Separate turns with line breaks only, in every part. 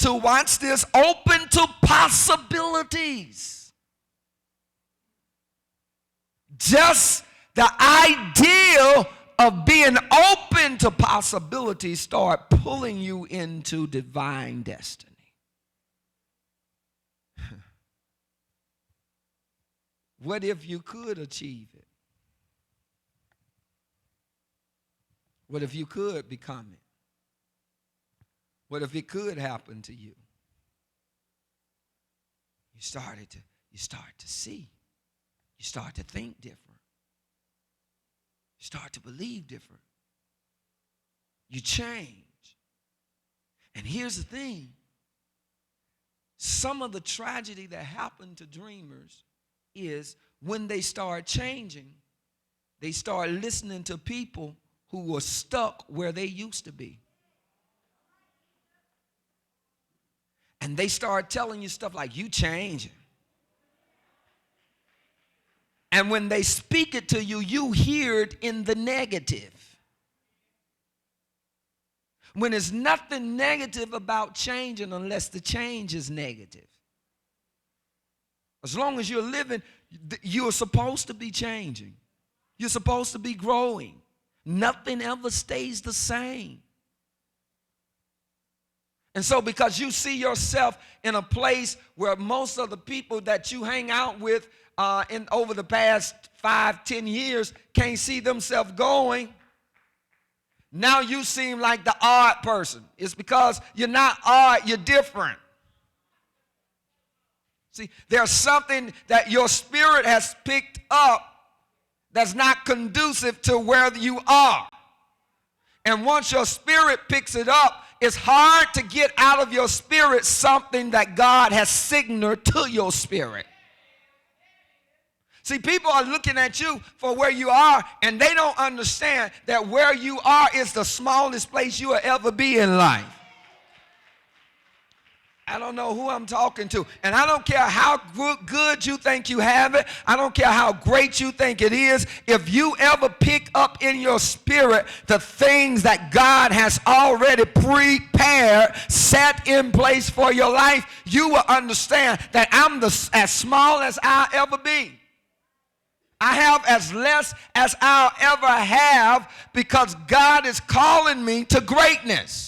to, watch this, open to possibilities. Just the idea of being open to possibilities start pulling you into divine destiny. What if you could achieve it? What if you could become it? What if it could happen to you? You start to see. You start to think different. You start to believe different. You change. And here's the thing. Some of the tragedy that happened to dreamers is when they start changing, they start listening to people who were stuck where they used to be. And they start telling you stuff like, you changing. And when they speak it to you, you hear it in the negative. When there's nothing negative about changing unless the change is negative. As long as you're living, you're supposed to be changing. You're supposed to be growing. Nothing ever stays the same. And so because you see yourself in a place where most of the people that you hang out with over the past 5-10 years can't see themselves going, now you seem like the odd person. It's because you're not odd, you're different. See, there's something that your spirit has picked up that's not conducive to where you are. And once your spirit picks it up, it's hard to get out of your spirit something that God has signaled to your spirit. See, people are looking at you for where you are, and they don't understand that where you are is the smallest place you will ever be in life. I don't know who I'm talking to. And I don't care how good you think you have it. I don't care how great you think it is. If you ever pick up in your spirit the things that God has already prepared, set in place for your life, you will understand that I'm as small as I'll ever be. I have as less as I'll ever have because God is calling me to greatness.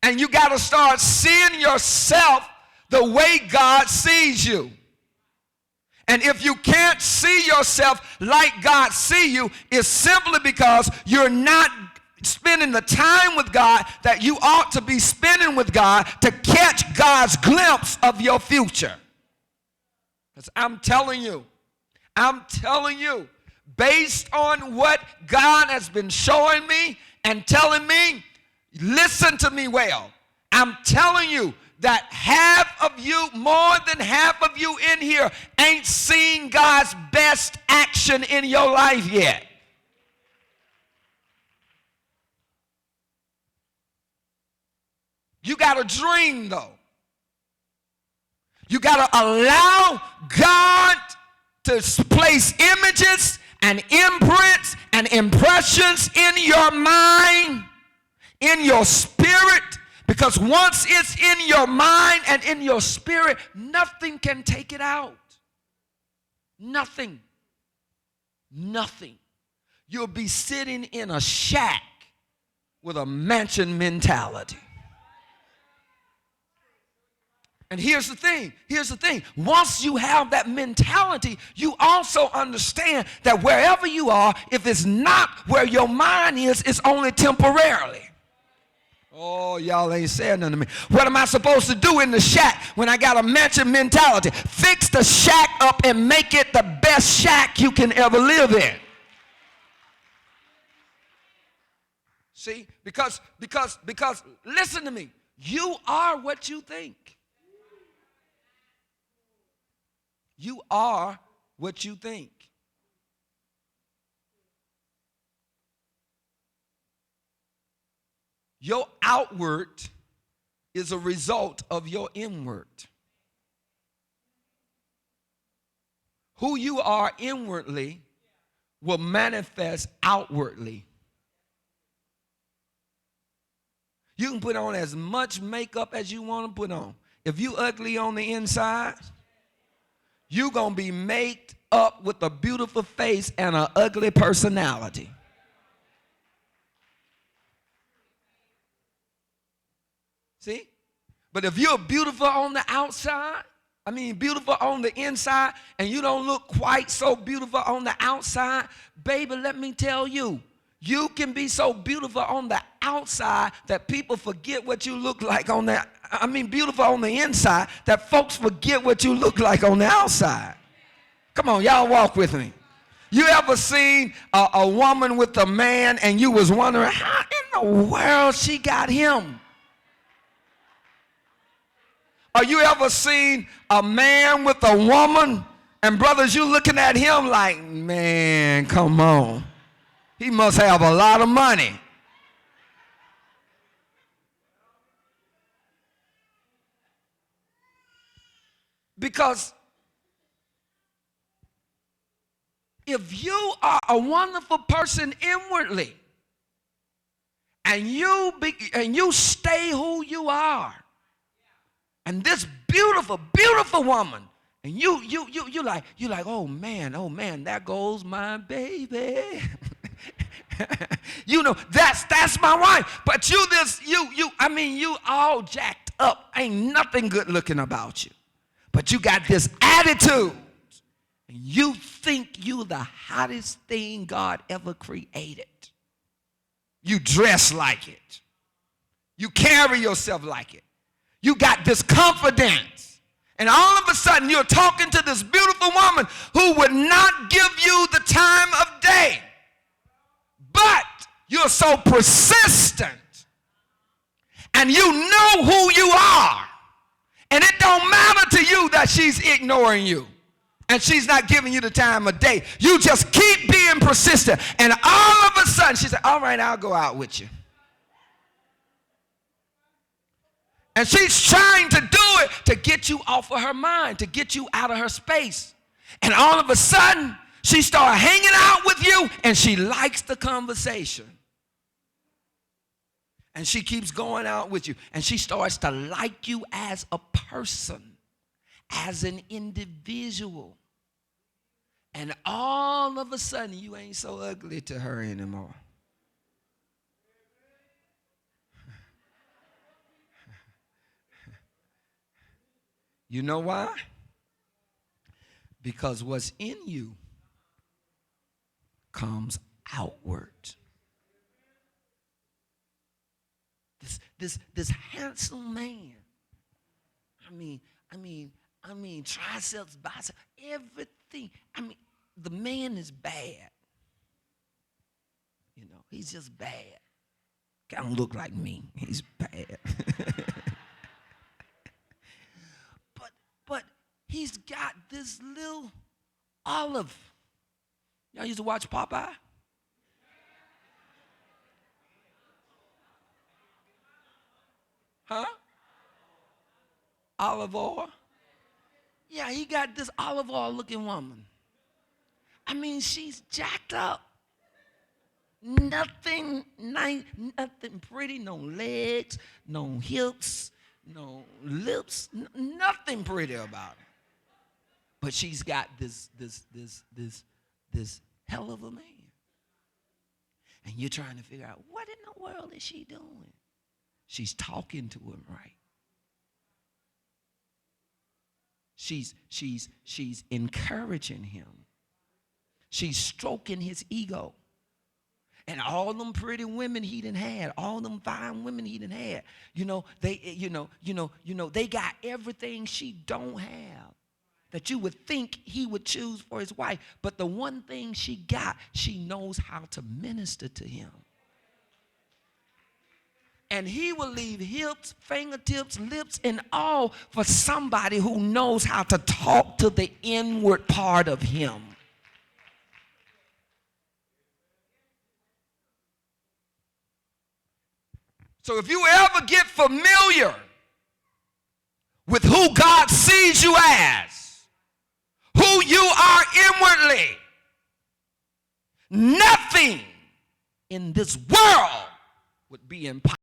And you got to start seeing yourself the way God sees you. And if you can't see yourself like God sees you, it's simply because you're not spending the time with God that you ought to be spending with God to catch God's glimpse of your future. Because I'm telling you, based on what God has been showing me and telling me, listen to me well. I'm telling you that half of you, more than half of you in here, ain't seen God's best action in your life yet. You got to dream, though. You got to allow God to place images and imprints and impressions in your mind, in your spirit, because once it's in your mind and in your spirit, nothing can take it out. Nothing. Nothing. You'll be sitting in a shack with a mansion mentality. And here's the thing. Once you have that mentality, you also understand that wherever you are, if it's not where your mind is, it's only temporarily. Oh, y'all ain't saying nothing to me. What am I supposed to do in the shack when I got a mansion mentality? Fix the shack up and make it the best shack you can ever live in. See, because listen to me. You are what you think. You are what you think. Your outward is a result of your inward. Who you are inwardly will manifest outwardly. You can put on as much makeup as you want to put on. If you ugly on the inside, you're going to be made up with a beautiful face and an ugly personality. See? But if you're beautiful on the outside, beautiful on the inside, and you don't look quite so beautiful on the outside, baby, let me tell you, you can be so beautiful on the outside that people forget what you look like on the, beautiful on the inside, that folks forget what you look like on the outside. Come on, y'all walk with me. You ever seen a woman with a man and you was wondering, how in the world she got him? Or you ever seen a man with a woman and brothers, you looking at him like, man, come on. He must have a lot of money. Because if you are a wonderful person inwardly and you stay who you are, and this beautiful, beautiful woman, and you like, oh man, there goes my baby. You know, that's my wife. But you all jacked up. Ain't nothing good looking about you. But you got this attitude. And you think you the hottest thing God ever created. You dress like it. You carry yourself like it. You got this confidence. And all of a sudden you're talking to this beautiful woman who would not give you the time of day. But you're so persistent. And you know who you are. And it don't matter to you that she's ignoring you. And she's not giving you the time of day. You just keep being persistent. And all of a sudden she said, all right, I'll go out with you. And she's trying to do it to get you off of her mind, to get you out of her space. And all of a sudden, she starts hanging out with you, and she likes the conversation. And she keeps going out with you, and she starts to like you as a person, as an individual. And all of a sudden, you ain't so ugly to her anymore. You know why? Because what's in you comes outward. This handsome man. Triceps, biceps, everything. The man is bad. You know, he's just bad. Kind of look like me. He's bad. But he's got this little olive. Y'all used to watch Popeye? Huh? Olive oil? Yeah, he got this olive oil looking woman. She's jacked up. Nothing nice, nothing pretty, no legs, no hips, no lips, nothing pretty about her. But she's got this hell of a man. And you're trying to figure out, what in the world is she doing? She's talking to him right. She's encouraging him. She's stroking his ego. And all them pretty women he done had, all them fine women he done had, they got everything she don't have that you would think he would choose for his wife. But the one thing she got, she knows how to minister to him. And he will leave hips, fingertips, lips, and all for somebody who knows how to talk to the inward part of him. So if you ever get familiar with who God sees you as, who you are inwardly, nothing in this world would be impossible.